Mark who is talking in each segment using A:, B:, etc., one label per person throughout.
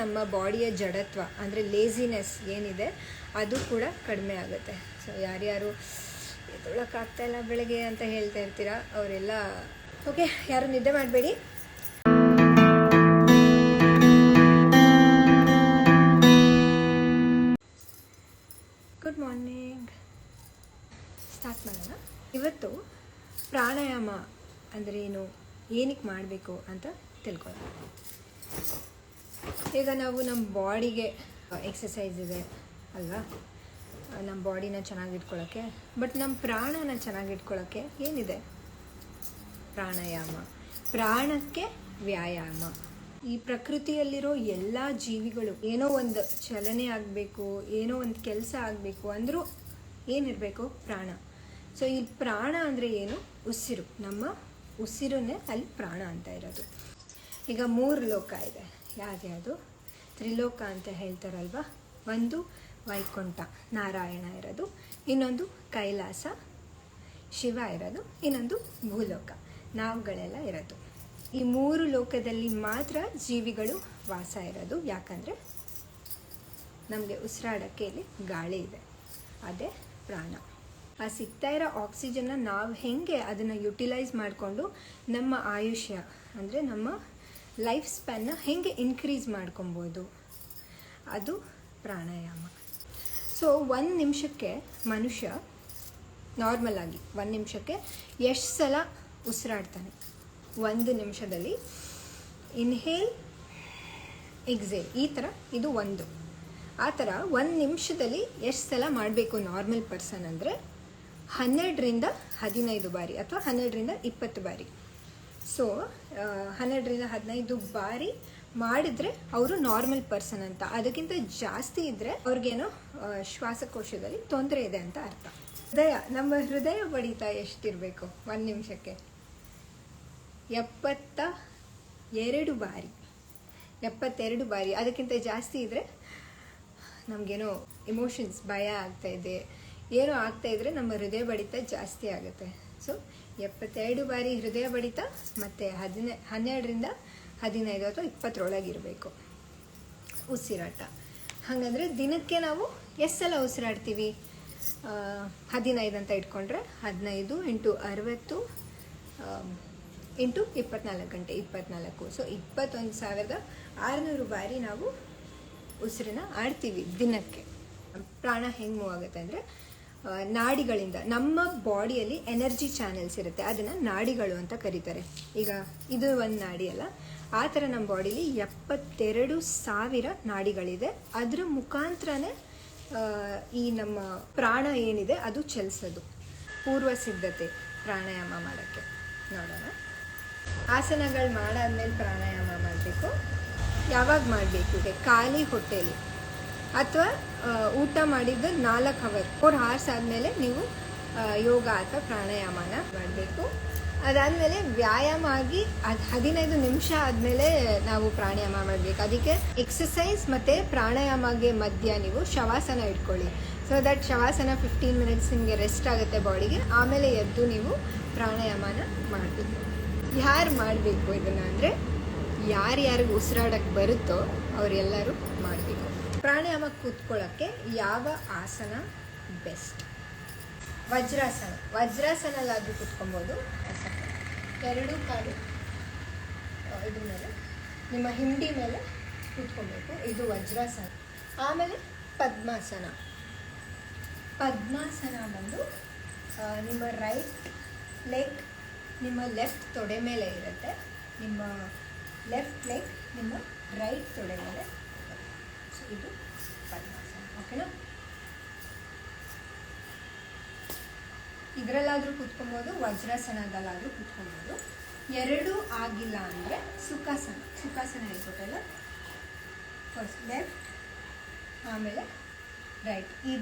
A: ನಮ್ಮ ಬಾಡಿಯ ಜಡತ್ವ ಅಂದರೆ ಲೇಸಿನೆಸ್ ಏನಿದೆ ಅದು ಕೂಡ ಕಡಿಮೆ ಆಗುತ್ತೆ. ಸೊ ಯಾರ್ಯಾರು ಎದ್ದೊಳಕ್ಕಾಗ್ತಾಯಿಲ್ಲ ಬೆಳಗ್ಗೆ ಅಂತ ಹೇಳ್ತಾ ಇರ್ತೀರ ಅವರೆಲ್ಲ ಓಕೆ, ಯಾರು ನಿದ್ದೆ ಮಾಡಬೇಡಿ. Good morning. ಸ್ಟಾರ್ಟ್ ಮಾಡೋಣ. ಇವತ್ತು ಪ್ರಾಣಾಯಾಮ ಅಂದರೆ ಏನು, ಏನಕ್ಕೆ ಮಾಡಬೇಕು ಅಂತ ತಿಳ್ಕೊಳ್ಳೋಣ. ಈಗ ನಾವು ನಮ್ಮ ಬಾಡಿಗೆ ಎಕ್ಸಸೈಸ್ ಇದೆ ಅಲ್ವಾ, ನಮ್ಮ ಬಾಡಿನ ಚೆನ್ನಾಗಿಟ್ಕೊಳ್ಳೋಕ್ಕೆ. ಬಟ್ ನಮ್ಮ ಪ್ರಾಣನ ಚೆನ್ನಾಗಿಟ್ಕೊಳ್ಳೋಕ್ಕೆ ಏನಿದೆ? ಪ್ರಾಣಾಯಾಮ. ಪ್ರಾಣಕ್ಕೆ ವ್ಯಾಯಾಮ. ಈ ಪ್ರಕೃತಿಯಲ್ಲಿರೋ ಎಲ್ಲ ಜೀವಿಗಳು ಏನೋ ಒಂದು ಚಲನೆ ಆಗಬೇಕು, ಏನೋ ಒಂದು ಕೆಲಸ ಆಗಬೇಕು ಅಂದರೂ ಏನಿರಬೇಕು? ಪ್ರಾಣ. ಸೊ ಈ ಪ್ರಾಣ ಅಂದರೆ ಏನು? ಉಸಿರು. ನಮ್ಮ ಉಸಿರನ್ನೇ ಅಲ್ಲಿ ಪ್ರಾಣ ಅಂತ ಇರೋದು. ಈಗ 3 ಲೋಕ ಇದೆ. ಯಾವ್ದು? ತ್ರಿಲೋಕ ಅಂತ ಹೇಳ್ತಾರಲ್ವ. ಒಂದು ವೈಕುಂಠ, ನಾರಾಯಣ ಇರೋದು. ಇನ್ನೊಂದು ಕೈಲಾಸ, ಶಿವ ಇರೋದು. ಇನ್ನೊಂದು ಭೂಲೋಕ, ನಾವುಗಳೆಲ್ಲ ಇರೋದು. ಈ 3 ಲೋಕದಲ್ಲಿ ಮಾತ್ರ ಜೀವಿಗಳು ವಾಸ ಇರೋದು. ಯಾಕಂದರೆ ನಮಗೆ ಉಸಿರಾಡೋಕ್ಕೆ ಇಲ್ಲಿ ಗಾಳಿ ಇದೆ, ಅದೇ ಪ್ರಾಣ. ಆ ಸಿಗ್ತಾ ಇರೋ ಆಕ್ಸಿಜನ್ನ ನಾವು ಹೇಗೆ ಅದನ್ನು ಯುಟಿಲೈಸ್ ಮಾಡಿಕೊಂಡು ನಮ್ಮ ಆಯುಷ್ಯ ಅಂದರೆ ನಮ್ಮ ಲೈಫ್ ಸ್ಪ್ಯಾನ್ನ ಹೇಗೆ ಇನ್ಕ್ರೀಸ್ ಮಾಡ್ಕೊಬೋದು, ಅದು ಪ್ರಾಣಾಯಾಮ. ಸೊ 1 ನಿಮಿಷಕ್ಕೆ ಮನುಷ್ಯ ನಾರ್ಮಲ್ ಆಗಿ 1 ನಿಮಿಷಕ್ಕೆ ಎಷ್ಟು ಸಲ ಉಸಿರಾಡ್ತಾನೆ? 1 ನಿಮಿಷದಲ್ಲಿ ಇನ್ಹೇಲ್ ಎಕ್ಸೇಲ್ ಈ ಥರ, ಇದು 1. ಆ ಥರ 1 ನಿಮಿಷದಲ್ಲಿ ಎಷ್ಟು ಸಲ ಮಾಡಬೇಕು ನಾರ್ಮಲ್ ಪರ್ಸನ್ ಅಂದರೆ 12ರಿಂದ 15 ಬಾರಿ ಅಥವಾ 12ರಿಂದ 20 ಬಾರಿ. ಸೊ 12ರಿಂದ 15 ಬಾರಿ ಮಾಡಿದರೆ ಅವರು ನಾರ್ಮಲ್ ಪರ್ಸನ್ ಅಂತ. ಅದಕ್ಕಿಂತ ಜಾಸ್ತಿ ಇದ್ದರೆ ಅವ್ರಿಗೇನೋ ಶ್ವಾಸಕೋಶದಲ್ಲಿ ತೊಂದರೆ ಇದೆ ಅಂತ ಅರ್ಥ. ನಮ್ಮ ಹೃದಯ ಬಡಿತ ಎಷ್ಟಿರಬೇಕು 1 ನಿಮಿಷಕ್ಕೆ? 72 ಬಾರಿ. 72 ಬಾರಿ. ಅದಕ್ಕಿಂತ ಜಾಸ್ತಿ ಇದ್ದರೆ ನಮಗೇನೋ ಎಮೋಷನ್ಸ್, ಭಯ ಆಗ್ತಾಯಿದೆ, ಏನೋ ಆಗ್ತಾಯಿದ್ರೆ ನಮ್ಮ ಹೃದಯ ಬಡಿತ ಜಾಸ್ತಿ ಆಗುತ್ತೆ. ಸೊ 72 ಬಾರಿ ಹೃದಯ ಬಡಿತ ಮತ್ತು 12ರಿಂದ 15 ಅಥವಾ 20ರೊಳಗಿರಬೇಕು ಉಸಿರಾಟ. ಹಾಗಂದರೆ ದಿನಕ್ಕೆ ನಾವು ಎಷ್ಟು ಸಲ ಉಸಿರಾಡ್ತೀವಿ? 15 ಅಂತ ಇಟ್ಕೊಂಡ್ರೆ 15 × 60 × 24 ಗಂಟೆ, 24. ಸೊ 21,600 ಬಾರಿ ನಾವು ಉಸಿರನ್ನ ಆಡ್ತೀವಿ ದಿನಕ್ಕೆ. ಪ್ರಾಣ ಹೆಂಗೆ ಮೂವ್ ಆಗುತ್ತೆ ಅಂದರೆ ನಾಡಿಗಳಿಂದ. ನಮ್ಮ ಬಾಡಿಯಲ್ಲಿ ಎನರ್ಜಿ ಚಾನೆಲ್ಸ್ ಇರುತ್ತೆ, ಅದನ್ನು ನಾಡಿಗಳು ಅಂತ ಕರೀತಾರೆ. ಈಗ ಇದು ಒಂದು ನಾಡಿ ಅಲ್ಲ, ಆ ಥರ ನಮ್ಮ ಬಾಡಿಲಿ 72,000 ನಾಡಿಗಳಿದೆ. ಅದರ ಮುಖಾಂತರನೇ ಈ ನಮ್ಮ ಪ್ರಾಣ ಏನಿದೆ ಅದು ಚಲಿಸೋದು. ಪೂರ್ವ ಸಿದ್ಧತೆ ಪ್ರಾಣಾಯಾಮ ಮಾಡೋಕ್ಕೆ ನೋಡೋಣ. ಆಸನಗಳು ಮಾಡಾದ್ಮೇಲೆ ಪ್ರಾಣಾಯಾಮ ಮಾಡಬೇಕು. ಯಾವಾಗ ಮಾಡಬೇಕು? ಖಾಲಿ ಹೊಟ್ಟೆಲಿ ಅಥವಾ ಊಟ ಮಾಡಿದ್ದು 4 ಅವರ್ 4 hours ಆದಮೇಲೆ ನೀವು ಯೋಗ ಅಥವಾ ಪ್ರಾಣಾಯಾಮನ ಮಾಡಬೇಕು. ಅದಾದಮೇಲೆ ವ್ಯಾಯಾಮ ಆಗಿ 15 ನಿಮಿಷ ಆದಮೇಲೆ ನಾವು ಪ್ರಾಣಾಯಾಮ ಮಾಡಬೇಕು. ಅದಕ್ಕೆ ಎಕ್ಸಸೈಸ್ ಮತ್ತು ಪ್ರಾಣಾಯಾಮಗೆ ಮಧ್ಯ ನೀವು ಶವಾಸನ ಇಟ್ಕೊಳ್ಳಿ. ಸೊ ದಟ್ ಶವಾಸನ 15 ಮಿನಿಟ್ಸ್ ನಿಮಗೆ ರೆಸ್ಟ್ ಆಗುತ್ತೆ ಬಾಡಿಗೆ. ಆಮೇಲೆ ಎದ್ದು ನೀವು ಪ್ರಾಣಾಯಾಮನ ಮಾಡಬೇಕು. ಯಾರು ಮಾಡಬೇಕು ಇದನ್ನು ಅಂದರೆ ಯಾರ್ಯಾರಿಗೆ ಉಸಿರಾಡಕ್ಕೆ ಬರುತ್ತೋ ಅವರೆಲ್ಲರೂ ಮಾಡಬೇಕು. ಪ್ರಾಣಾಯಾಮಕ್ಕೆ ಕೂತ್ಕೊಳ್ಳೋಕ್ಕೆ ಯಾವ ಆಸನ ಬೆಸ್ಟ್? ವಜ್ರಾಸನ. ವಜ್ರಾಸನಲ್ಲಾದರೂ ಕೂತ್ಕೊಬೋದು. 2 ಕಾಲು ಇದ್ರ ಮೇಲೆ, ನಿಮ್ಮ ಹಿಂಡಿ ಮೇಲೆ ಕೂತ್ಕೊಬೇಕು. ಇದು ವಜ್ರಾಸನ. ಆಮೇಲೆ ಪದ್ಮಾಸನ. ಪದ್ಮಾಸನ ಬಂದು ನಿಮ್ಮ ರೈಟ್ ಲೆಗ್ ನಿಮ್ಮ ಲೆಫ್ಟ್ ತೊಡೆ ಮೇಲೆ ಇರುತ್ತೆ. ನಿಮ್ಮ ಲೆಫ್ಟ್ ಲೆಗ್ ನಿಮ್ಮ ರೈಟ್ ತೊಡೆ ಮೇಲೆ. ಸೊ ಇದು ಪದ್ಮಾಸನ. ಓಕೆನಾ? ಇದರಲ್ಲಾದರೂ ಕೂತ್ಕೊಬೋದು, ವಜ್ರಾಸನದಲ್ಲಾದರೂ ಕೂತ್ಕೊಬೋದು. 2 ಆಗಿಲ್ಲ ಅಂದರೆ ಸುಖಾಸನ. ಸುಖಾಸನ ಹೇಳ್ಕೊಟ್ಟಲ್ಲ, ಫಸ್ಟ್ ಲೆಫ್ಟ್ ಆಮೇಲೆ ರೈಟ್.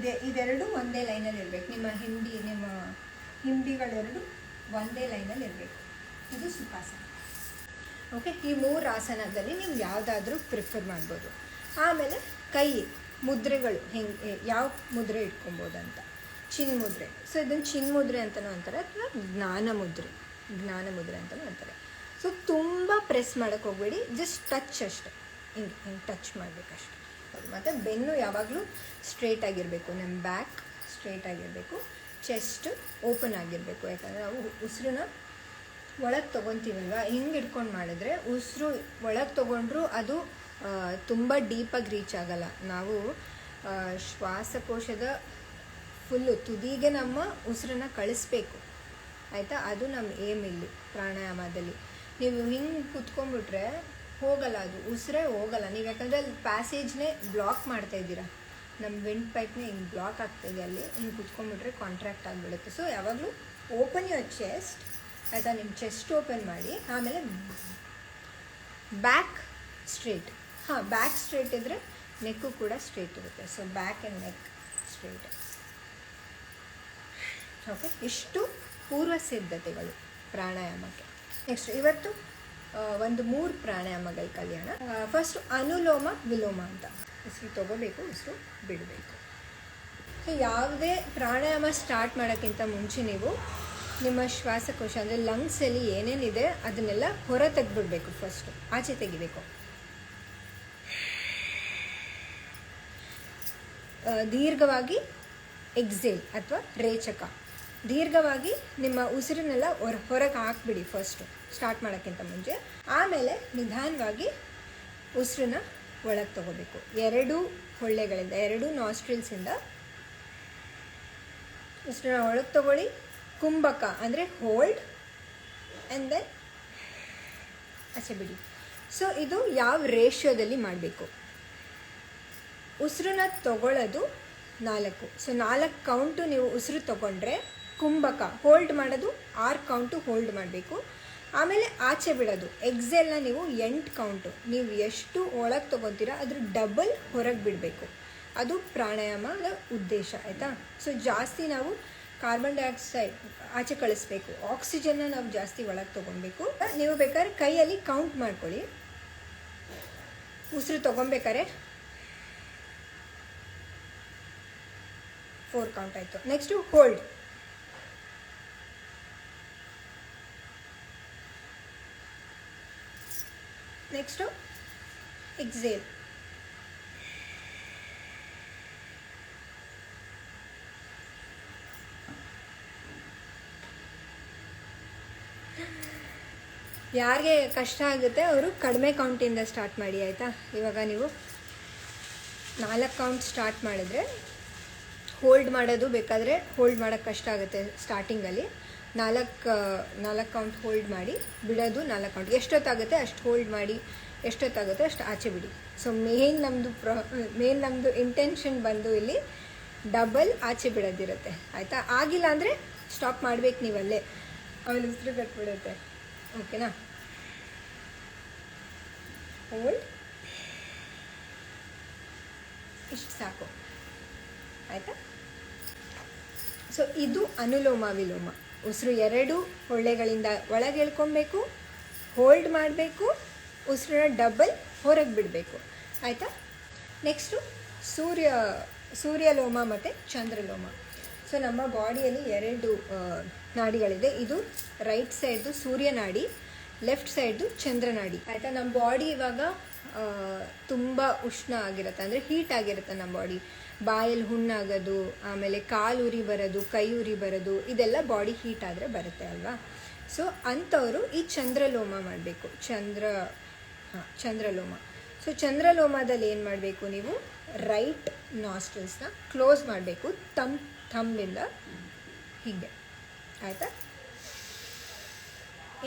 A: ಇದೆರಡು ಒಂದೇ ಲೈನಲ್ಲಿ ಇರಬೇಕು. ನಿಮ್ಮ ಹಿಂಡಿಗಳೆರಡು ಒಂದೇ ಲೈನಲ್ಲಿ ಇರಬೇಕು. ಇದು ಸುಖಾಸನ. ಓಕೆ, ಈ 3 ಆಸನದಲ್ಲಿ ನೀವು ಯಾವುದಾದ್ರೂ ಪ್ರಿಫರ್ ಮಾಡ್ಬೋದು. ಆಮೇಲೆ ಕೈ ಮುದ್ರೆಗಳು ಹೆಂಗೆ, ಯಾವ ಮುದ್ರೆ ಇಟ್ಕೊಬೋದು ಅಂತ. ಚಿನ್ಮುದ್ರೆ. ಸೊ ಇದನ್ನು ಚಿನ್ಮುದ್ರೆ ಅಂತಲೂ ಅಂತಾರೆ ಅಥವಾ ಜ್ಞಾನ ಮುದ್ರೆ ಅಂತಲೂ ಅಂತಾರೆ. ಸೊ ತುಂಬ ಪ್ರೆಸ್ ಮಾಡೋಕ್ಕೆ ಹೋಗಬೇಡಿ, ಜಸ್ಟ್ ಟಚ್ ಅಷ್ಟೆ. ಹಿಂಗೆ ಹಿಂಗೆ ಟಚ್ ಮಾಡಬೇಕಷ್ಟೆ. ಮತ್ತು ಬೆನ್ನು ಯಾವಾಗಲೂ ಸ್ಟ್ರೇಟ್ ಆಗಿರಬೇಕು, ನಮ್ಮ ಬ್ಯಾಕ್ ಸ್ಟ್ರೇಟ್ ಆಗಿರಬೇಕು, ಚೆಸ್ಟ್ ಓಪನ್ ಆಗಿರಬೇಕು. ಯಾಕಂದರೆ ನಾವು ಉಸಿರನ್ನ ಒಳಗೆ ತೊಗೊತೀವಲ್ವ, ಹಿಂಗೆ ಹಿಡ್ಕೊಂಡು ಮಾಡಿದ್ರೆ ಉಸಿರು ಒಳಗೆ ತೊಗೊಂಡ್ರೂ ಅದು ತುಂಬ ಡೀಪಾಗಿ ರೀಚ್ ಆಗಲ್ಲ. ನಾವು ಶ್ವಾಸಕೋಶದ ಫುಲ್ಲು ತುದಿಗೆ ನಮ್ಮ ಉಸಿರನ್ನ ಕಳಿಸ್ಬೇಕು, ಆಯಿತಾ? ಅದು ನಮ್ಮ ಏಮ್ ಇಲ್ಲಿ ಪ್ರಾಣಾಯಾಮದಲ್ಲಿ. ನೀವು ಹಿಂಗೆ ಕೂತ್ಕೊಂಡ್ಬಿಟ್ರೆ ಹೋಗಲ್ಲ, ಅದು ಉಸಿರೇ ಹೋಗಲ್ಲ. ನೀವು ಯಾಕಂದರೆ ಅಲ್ಲಿ ಪ್ಯಾಸೇಜ್ನೇ ಬ್ಲಾಕ್ ಮಾಡ್ತಾಯಿದ್ದೀರಾ, ನಮ್ಮ ವಿಂಡ್ ಪೈಪ್ನೇ ಹಿಂಗೆ ಬ್ಲಾಕ್ ಆಗ್ತಾಯಿದೆ, ಅಲ್ಲಿ ಹಿಂಗೆ ಕೂತ್ಕೊಂಡ್ಬಿಟ್ರೆ ಕಾಂಟ್ರಾಕ್ಟ್ ಆಗಿಬಿಡುತ್ತೆ. ಸೊ ಯಾವಾಗಲೂ ಓಪನ್ ಯುವರ್ ಚೆಸ್ಟ್, ಆಯಿತಾ? ನಿಮ್ಮ ಚೆಸ್ಟ್ ಓಪನ್ ಮಾಡಿ, ಆಮೇಲೆ ಬ್ಯಾಕ್ ಸ್ಟ್ರೇಟ್. ಹಾಂ, ಬ್ಯಾಕ್ ಸ್ಟ್ರೇಟ್ ಇದ್ದರೆ ನೆಕ್ಕು ಕೂಡ ಸ್ಟ್ರೇಟ್ ಇರುತ್ತೆ. So back and neck straight. Okay, ಇಷ್ಟು ಪೂರ್ವ ಸಿದ್ಧತೆಗಳು ಪ್ರಾಣಾಯಾಮಕ್ಕೆ. ನೆಕ್ಸ್ಟ್ ಇವತ್ತು ಒಂದು 3 ಪ್ರಾಣಾಯಾಮಗಳು ಕಲಿಯೋಣ. ಫಸ್ಟು ಅನುಲೋಮ ವಿಲೋಮ ಅಂತ. ಉಸಿರು ತೊಗೋಬೇಕು, ಉಸಿರು ಬಿಡಬೇಕು. ಸೊ ಯಾವುದೇ ಪ್ರಾಣಾಯಾಮ ಸ್ಟಾರ್ಟ್ ಮಾಡೋಕ್ಕಿಂತ ಮುಂಚೆ ನೀವು ನಿಮ್ಮ ಶ್ವಾಸಕೋಶ ಅಂದರೆ ಲಂಗ್ಸಲ್ಲಿ ಏನೇನಿದೆ ಅದನ್ನೆಲ್ಲ ಹೊರ ತೆಗೆದ್ಬಿಡ್ಬೇಕು. ಫಸ್ಟು ಆಚೆ ತೆಗಿಬೇಕು. ದೀರ್ಘವಾಗಿ ಎಕ್ಸೇಲ್ ಅಥವಾ ರೇಚಕ. ದೀರ್ಘವಾಗಿ ನಿಮ್ಮ ಉಸಿರನ್ನೆಲ್ಲ ಹೊರಗೆ ಹಾಕ್ಬಿಡಿ ಫಸ್ಟು ಸ್ಟಾರ್ಟ್ ಮಾಡೋಕ್ಕಿಂತ ಮುಂಚೆ. ಆಮೇಲೆ ನಿಧಾನವಾಗಿ ಉಸಿರನ್ನ ಒಳಗೆ ತೊಗೋಬೇಕು. 2 ಹೊಳ್ಳೆಗಳಿಂದ, 2 ನಾಸ್ಟ್ರಿಲ್ಸಿಂದ ಉಸಿರನ್ನ ಒಳಗೆ ತೊಗೊಳ್ಳಿ. ಕುಂಭಕ ಅಂದರೆ ಹೋಲ್ಡ್ ಆ್ಯಂಡ್ ದೆನ್ ಆಚೆ ಬಿಡಿ. ಸೊ ಇದು ಯಾವ ರೇಷಿಯೋದಲ್ಲಿ ಮಾಡಬೇಕು? ಉಸಿರನ್ನ ತಗೊಳ್ಳೋದು 4. ಸೊ 4 ಕೌಂಟು ನೀವು ಉಸಿರು ತೊಗೊಂಡ್ರೆ ಕುಂಭಕ ಹೋಲ್ಡ್ ಮಾಡೋದು 6 ಕೌಂಟು ಹೋಲ್ಡ್ ಮಾಡಬೇಕು. ಆಮೇಲೆ ಆಚೆ ಬಿಡೋದು ಎಕ್ಸೆಲ್ನ ನೀವು 8 ಕೌಂಟು. ನೀವು ಎಷ್ಟು ಒಳಗೆ ತೊಗೊತೀರಾ ಅದ್ರ ಡಬಲ್ ಹೊರಗೆ ಬಿಡಬೇಕು. ಅದು ಪ್ರಾಣಾಯಾಮದ ಉದ್ದೇಶ, ಆಯಿತಾ? ಸೊ ಜಾಸ್ತಿ ನಾವು ಕಾರ್ಬನ್ ಡೈಆಕ್ಸೈಡ್ ಆಚೆ ಕಳಿಸ್ಬೇಕು, ಆಕ್ಸಿಜನ್ನ ನಾವು ಜಾಸ್ತಿ ಒಳಗೆ ತೊಗೊಬೇಕು. ನೀವು ಬೇಕಾದ್ರೆ ಕೈಯಲ್ಲಿ ಕೌಂಟ್ ಮಾಡ್ಕೊಳ್ಳಿ. ಉಸಿರು ತೊಗೊಬೇಕಾರೆ 4 ಕೌಂಟ್ ಆಯಿತು. Next hold. Next exhale. ಯಾರಿಗೆ ಕಷ್ಟ ಆಗುತ್ತೆ ಅವರು ಕಡಿಮೆ ಕೌಂಟಿಂದ ಸ್ಟಾರ್ಟ್ ಮಾಡಿ, ಆಯಿತಾ? ಇವಾಗ ನೀವು 4 ಕೌಂಟ್ ಸ್ಟಾರ್ಟ್ ಮಾಡಿದ್ರೆ ಹೋಲ್ಡ್ ಮಾಡೋದು ಬೇಕಾದರೆ ಹೋಲ್ಡ್ ಮಾಡೋಕ್ಕೆ ಕಷ್ಟ ಆಗುತ್ತೆ ಸ್ಟಾರ್ಟಿಂಗಲ್ಲಿ. 4 ಕೌಂಟ್ ಹೋಲ್ಡ್ ಮಾಡಿ ಬಿಡೋದು 4 ಕೌಂಟ್. ಎಷ್ಟೊತ್ತಾಗುತ್ತೆ ಅಷ್ಟು ಹೋಲ್ಡ್ ಮಾಡಿ, ಎಷ್ಟೊತ್ತಾಗುತ್ತೆ ಅಷ್ಟು ಆಚೆ ಬಿಡಿ. ಸೊ ಮೇನ್ ನಮ್ಮದು ಇಂಟೆನ್ಷನ್ ಬಂದು ಇಲ್ಲಿ ಡಬಲ್ ಆಚೆ ಬಿಡೋದಿರುತ್ತೆ, ಆಯಿತಾ? ಆಗಿಲ್ಲ ಅಂದರೆ ಸ್ಟಾಪ್ ಮಾಡಬೇಕು ನೀವಲ್ಲೇ, ಆಮೇಲೆ ಉಸಿರು ಕಟ್ಬಿಡುತ್ತೆ. ಓಕೆನಾ? ಹೋಲ್ಡ್, ಇಷ್ಟು ಸಾಕು, ಆಯಿತಾ? ಸೊ ಇದು ಅನುಲೋಮ ವಿಲೋಮ. ಉಸಿರು 2 ಹೊಳ್ಳೆಗಳಿಂದ ಒಳಗೆ ಎಳ್ಕೊಬೇಕು, ಹೋಲ್ಡ್ ಮಾಡಬೇಕು, ಉಸಿರನ್ನ ಡಬಲ್ ಹೊರಗೆ ಬಿಡಬೇಕು, ಆಯಿತಾ? ನೆಕ್ಸ್ಟು ಸೂರ್ಯಲೋಮ ಮತ್ತು ಚಂದ್ರಲೋಮ. ಸೊ ನಮ್ಮ ಬಾಡಿಯಲ್ಲಿ 2 ನಾಡಿಗಳಿದೆ. ಇದು ರೈಟ್ ಸೈಡ್ದು ಸೂರ್ಯನಾಡಿ, ಲೆಫ್ಟ್ ಸೈಡ್ದು ಚಂದ್ರನಾಡಿ, ಆಯಿತಾ? ನಮ್ಮ ಬಾಡಿ ಇವಾಗ ತುಂಬ ಉಷ್ಣ ಆಗಿರುತ್ತೆ, ಅಂದರೆ ಹೀಟ್ ಆಗಿರುತ್ತೆ ನಮ್ಮ ಬಾಡಿ. ಬಾಯಲ್ಲಿ ಹುಣ್ಣಾಗೋದು, ಆಮೇಲೆ ಕಾಲು ಉರಿ ಬರೋದು, ಕೈ ಉರಿ ಬರೋದು, ಇದೆಲ್ಲ ಬಾಡಿ ಹೀಟ್ ಆದರೆ ಬರುತ್ತೆ ಅಲ್ವಾ? ಸೊ ಅಂಥವರು ಈ ಚಂದ್ರಲೋಮ ಮಾಡಬೇಕು. ಚಂದ್ರಲೋಮ. ಸೊ ಚಂದ್ರಲೋಮದಲ್ಲಿ ಏನು ಮಾಡಬೇಕು? ನೀವು ರೈಟ್ ನಾಸ್ಟ್ರಿಲ್ಸ್ನ ಕ್ಲೋಸ್ ಮಾಡಬೇಕು, ಥಂಬಿಂದ ಹೀಗೆ, ಆಯಿತಾ?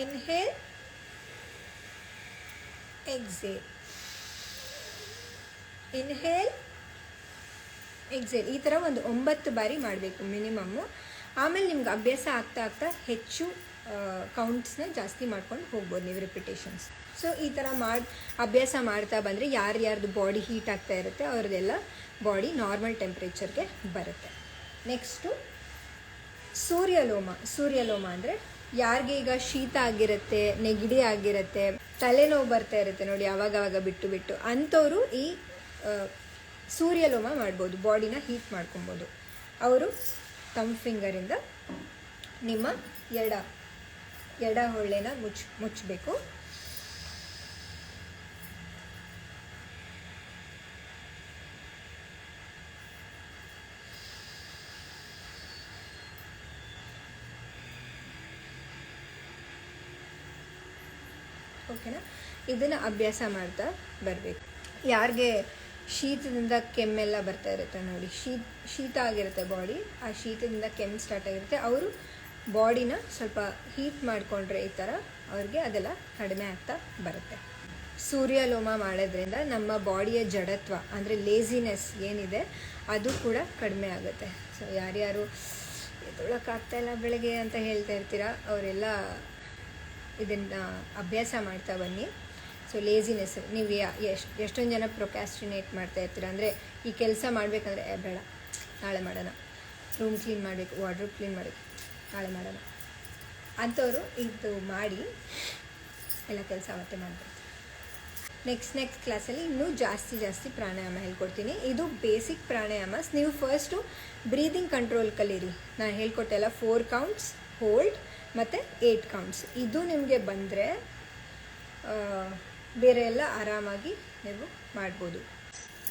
A: Inhale, exhale, inhale, exhale. ಈ ಥರ ಒಂದು 9 ಬಾರಿ ಮಾಡಬೇಕು ಮಿನಿಮಮ್ಮು. ಆಮೇಲೆ ನಿಮ್ಗೆ ಅಭ್ಯಾಸ ಆಗ್ತಾ ಆಗ್ತಾ ಹೆಚ್ಚು ಕೌಂಟ್ಸ್ನ ಜಾಸ್ತಿ ಮಾಡ್ಕೊಂಡು ಹೋಗ್ಬೋದು ನೀವು, ರಿಪಿಟೇಷನ್ಸ್. ಸೊ ಈ ಥರ ಅಭ್ಯಾಸ ಮಾಡ್ತಾ ಬಂದರೆ ಯಾರ್ಯಾರ್ದು ಬಾಡಿ ಹೀಟ್ ಆಗ್ತಾ ಇರುತ್ತೆ ಅವ್ರದ್ದೆಲ್ಲ ಬಾಡಿ ನಾರ್ಮಲ್ ಟೆಂಪ್ರೇಚರ್ಗೆ ಬರುತ್ತೆ. ನೆಕ್ಸ್ಟು ಸೂರ್ಯಲೋಮ ಅಂದರೆ ಯಾರಿಗೆ ಈಗ ಶೀತ ಆಗಿರುತ್ತೆ, ನೆಗಡಿ ಆಗಿರುತ್ತೆ, ತಲೆನೋವು ಬರ್ತಾ ಇರುತ್ತೆ ನೋಡಿ ಆವಾಗವಾಗ ಬಿಟ್ಟು ಅಂಥವರು ಈ ಸೂರ್ಯಲೋಮ ಮಾಡ್ಬೋದು, ಬಾಡಿನ ಹೀಟ್ ಮಾಡ್ಕೊಬೋದು. ಅವರು ತಮ್ಮ ಫಿಂಗರಿಂದ ನಿಮ್ಮ ಎಡ ಹೊಳ್ಳೆನ ಮುಚ್ಚಬೇಕು. ಓಕೆನಾ. ಇದನ್ನು ಅಭ್ಯಾಸ ಮಾಡ್ತಾ ಬರಬೇಕು. ಯಾರಿಗೆ ಶೀತದಿಂದ ಕೆಮ್ಮೆಲ್ಲ ಬರ್ತಾ ಇರುತ್ತೆ ನೋಡಿ, ಶೀತ ಆಗಿರುತ್ತೆ ಬಾಡಿ, ಆ ಶೀತದಿಂದ ಕೆಮ್ಮು ಸ್ಟಾರ್ಟ್ ಆಗಿರುತ್ತೆ, ಅವರು ಬಾಡಿನ ಸ್ವಲ್ಪ ಹೀಟ್ ಮಾಡಿಕೊಂಡ್ರೆ ಈ ಥರ ಅವ್ರಿಗೆ ಅದೆಲ್ಲ ಕಡಿಮೆ ಆಗ್ತಾ ಬರುತ್ತೆ. ಸೂರ್ಯಲೋಮ ಮಾಡೋದ್ರಿಂದ ನಮ್ಮ ಬಾಡಿಯ ಜಡತ್ವ ಅಂದರೆ ಲೇಸಿನೆಸ್ ಏನಿದೆ ಅದು ಕೂಡ ಕಡಿಮೆ ಆಗುತ್ತೆ. ಸೊ ಯಾರ್ಯಾರು ಎದ್ದೊಳಕ್ಕಾಗ್ತಾಯಿಲ್ಲ ಬೆಳಗ್ಗೆ ಅಂತ ಹೇಳ್ತಾ ಇರ್ತೀರ, ಅವರೆಲ್ಲ ಇದನ್ನು ಅಭ್ಯಾಸ ಮಾಡ್ತಾ ಬನ್ನಿ. ಸೊ ಲೇಸಿನೆಸ್, ನೀವು ಎಷ್ಟೊಂದು ಜನ ಪ್ರೊಕ್ಯಾಸ್ಟಿನೇಟ್ ಮಾಡ್ತಾ ಇರ್ತೀರ, ಅಂದರೆ ಈ ಕೆಲಸ ಮಾಡಬೇಕಂದ್ರೆ ಬೇಡ ನಾಳೆ ಮಾಡೋಣ, ರೂಮ್ ಕ್ಲೀನ್ ಮಾಡಬೇಕು, ವಾರ್ಡ್ರೋಬ್ ಕ್ಲೀನ್ ಮಾಡಬೇಕು ನಾಳೆ ಮಾಡೋಣ ಅಂಥವರು ಇದು ಮಾಡಿ ಎಲ್ಲ ಕೆಲಸ ಅವತ್ತೇ ಮಾಡಬೇಕು. ನೆಕ್ಸ್ಟ್ ಕ್ಲಾಸಲ್ಲಿ ಇನ್ನೂ ಜಾಸ್ತಿ ಪ್ರಾಣಾಯಾಮ ಹೇಳ್ಕೊಡ್ತೀನಿ. ಇದು ಬೇಸಿಕ್ ಪ್ರಾಣಾಯಾಮಸ್. ನೀವು ಫಸ್ಟು ಬ್ರೀದಿಂಗ್ ಕಂಟ್ರೋಲ್ ಕಲೀರಿ. ನಾನು ಹೇಳ್ಕೊಟ್ಟೆಲ್ಲ 4 ಕೌಂಟ್ಸ್, ಹೋಲ್ಡ್ ಮತ್ತು 8 ಕೌಂಟ್ಸ್. ಇದು ನಿಮಗೆ ಬಂದರೆ ಬೇರೆ ಎಲ್ಲ ಆರಾಮಾಗಿ ನೀವು ಮಾಡ್ಬೋದು.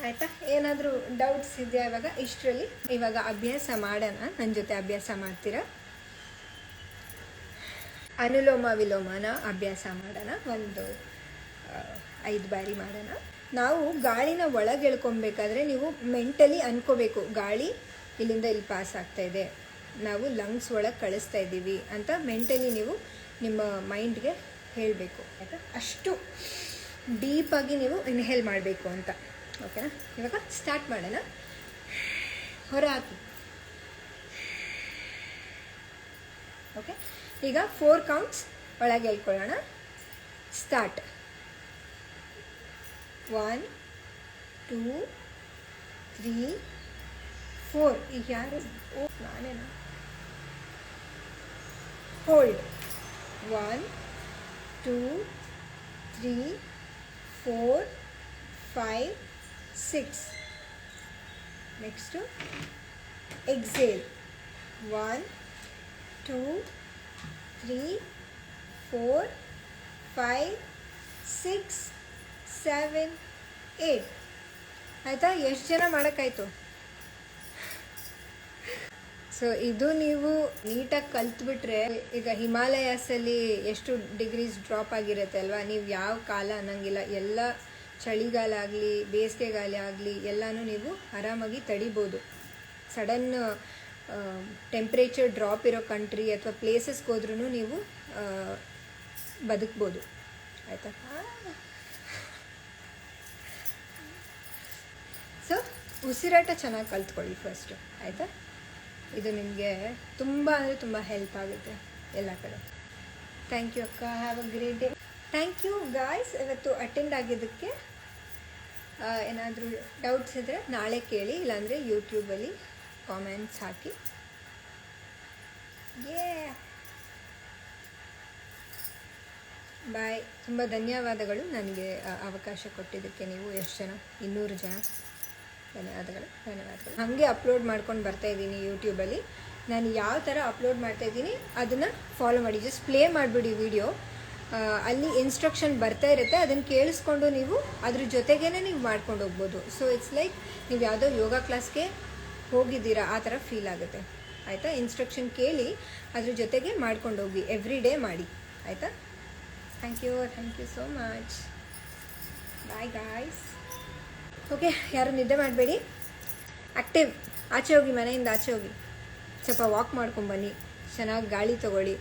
A: ಆಯಿತಾ? ಏನಾದರೂ ಡೌಟ್ಸ್ ಇದೆಯಾ ಇವಾಗ? ಇಷ್ಟರಲ್ಲಿ ಇವಾಗ ಅಭ್ಯಾಸ ಮಾಡೋಣ, ನನ್ನ ಜೊತೆ ಅಭ್ಯಾಸ ಮಾಡ್ತೀರಾ? ಅನುಲೋಮ ವಿಲೋಮನ ಅಭ್ಯಾಸ ಮಾಡೋಣ, ಒಂದು 5 ಬಾರಿ ಮಾಡೋಣ. ನಾವು ಗಾಳಿನ ಒಳಗೆ ಎಳ್ಕೊಬೇಕಾದ್ರೆ ನೀವು ಮೆಂಟಲಿ ಅನ್ಕೋಬೇಕು, ಗಾಳಿ ಇಲ್ಲಿಂದ ಇಲ್ಲಿ ಪಾಸ್ ಆಗ್ತಾ ಇದೆ, ನಾವು ಲಂಗ್ಸ್ ಒಳಗೆ ಕಳಿಸ್ತಾ ಇದ್ದೀವಿ ಅಂತ ಮೆಂಟಲಿ ನೀವು ನಿಮ್ಮ ಮೈಂಡ್ಗೆ ಹೇಳಬೇಕು. ಆಯಿತಾ? ಅಷ್ಟು ಡೀಪಾಗಿ ನೀವು ಇನ್ಹೇಲ್ ಮಾಡಬೇಕು ಅಂತ. ಓಕೆನಾ? ಇವಾಗ ಸ್ಟಾರ್ಟ್ ಮಾಡೋಣ. ಹೊರ ಹಾಕಿ. ಓಕೆ, ಈಗ 4 ಕೌಂಟ್ಸ್ ಒಳಗೆ ಹೇಳ್ಕೊಳ್ಳೋಣ. ಸ್ಟಾರ್ಟ್. 1 2 3 4. ಈಗ ಯಾರು? ಓ ನಾನೇನಾ? ಹೋಲ್ಡ್. 1 2 3 4 5 6. Next exhale. 1 2 3 4 5 6 7 8. ಆಯಿತಾ? ಎಷ್ಟು ಜನ ಮಾಡೋಕ್ಕಾಯ್ತು? ಸೊ ಇದು ನೀವು ನೀಟಾಗಿ ಕಲ್ತ್ಬಿಟ್ರೆ, ಈಗ ಹಿಮಾಲಯಾಸಲ್ಲಿ ಎಷ್ಟು ಡಿಗ್ರೀಸ್ ಡ್ರಾಪ್ ಆಗಿರುತ್ತೆ ಅಲ್ವಾ, ನೀವು ಯಾವ ಕಾಲ ಅನ್ನಂಗಿಲ್ಲ, ಎಲ್ಲ ಚಳಿಗಾಲ ಆಗಲಿ ಬೇಸಿಗೆಗಾಲ ಆಗಲಿ ಎಲ್ಲನೂ ನೀವು ಆರಾಮಾಗಿ ತಡಿಬೋದು. ಸಡನ್ ಟೆಂಪ್ರೇಚರ್ ಡ್ರಾಪ್ ಇರೋ ಕಂಟ್ರಿ ಅಥವಾ ಪ್ಲೇಸಸ್ಗೆ ಹೋದ್ರೂ ನೀವು ಬದುಕ್ಬೋದು. ಆಯಿತಾ? ಸೊ ಉಸಿರಾಟ ಚೆನ್ನಾಗಿ ಕಲ್ತ್ಕೊಳ್ಳಿ ಫಸ್ಟು. ಆಯಿತಾ? ಇದು ನಿಮಗೆ ತುಂಬ ಅಂದರೆ ತುಂಬ ಹೆಲ್ಪ್ ಆಗುತ್ತೆ ಎಲ್ಲ ಕಡೆ. ಥ್ಯಾಂಕ್ ಯು ಅಕ್ಕ. Have a great day. Thank you guys ಇವತ್ತು ಅಟೆಂಡ್ ಆಗಿದ್ದಕ್ಕೆ. ಏನಾದರೂ ಡೌಟ್ಸ್ ಇದ್ದರೆ ನಾಳೆ ಕೇಳಿ, ಇಲ್ಲಾಂದರೆ ಯೂಟ್ಯೂಬಲ್ಲಿ ಕಾಮೆಂಟ್ಸ್ ಹಾಕಿ. ಬಾಯ್. ತುಂಬ ಧನ್ಯವಾದಗಳು ನನಗೆ ಅವಕಾಶ ಕೊಟ್ಟಿದ್ದಕ್ಕೆ. ನೀವು ಎಷ್ಟು ಜನ? 200 ಜನ. ಧನ್ಯವಾದಗಳು. ಹಾಗೆ ಅಪ್ಲೋಡ್ ಮಾಡ್ಕೊಂಡು ಬರ್ತಾಯಿದ್ದೀನಿ ಯೂಟ್ಯೂಬಲ್ಲಿ. ನಾನು ಯಾವ ಥರ ಅಪ್ಲೋಡ್ ಮಾಡ್ತಾಯಿದ್ದೀನಿ ಅದನ್ನು ಫಾಲೋ ಮಾಡಿ. ಜಸ್ಟ್ ಪ್ಲೇ ಮಾಡಿಬಿಡಿ ವಿಡಿಯೋ, ಅಲ್ಲಿ ಇನ್ಸ್ಟ್ರಕ್ಷನ್ ಬರ್ತಾ ಇರುತ್ತೆ, ಅದನ್ನು ಕೇಳಿಸ್ಕೊಂಡು ನೀವು ಅದ್ರ ಜೊತೆಗೇ ನೀವು ಮಾಡ್ಕೊಂಡು ಹೋಗ್ಬೋದು. ಸೊ ಇಟ್ಸ್ ಲೈಕ್ ನೀವು ಯಾವುದೋ ಯೋಗ ಕ್ಲಾಸ್ಗೆ ಹೋಗಿದ್ದೀರಾ ಆ ಥರ ಫೀಲ್ ಆಗುತ್ತೆ. ಆಯಿತಾ? ಇನ್ಸ್ಟ್ರಕ್ಷನ್ ಕೇಳಿ ಅದ್ರ ಜೊತೆಗೆ ಮಾಡ್ಕೊಂಡು ಹೋಗಿ, ಎವ್ರಿ ಡೇ ಮಾಡಿ. ಆಯಿತಾ? Thank you so much. Bye guys. Okay, ಯಾರು ನಿದ್ದೆ ಮಾಡಬೇಡಿ, ಆ್ಯಕ್ಟಿವ್. ಆಚೆ ಹೋಗಿ, ಮನೆಯಿಂದ ಆಚೆ ಹೋಗಿ ಸ್ವಲ್ಪ ವಾಕ್ ಮಾಡ್ಕೊಂಬನ್ನಿ, ಚೆನ್ನಾಗಿ ಗಾಳಿ ತೊಗೊಳ್ಳಿ.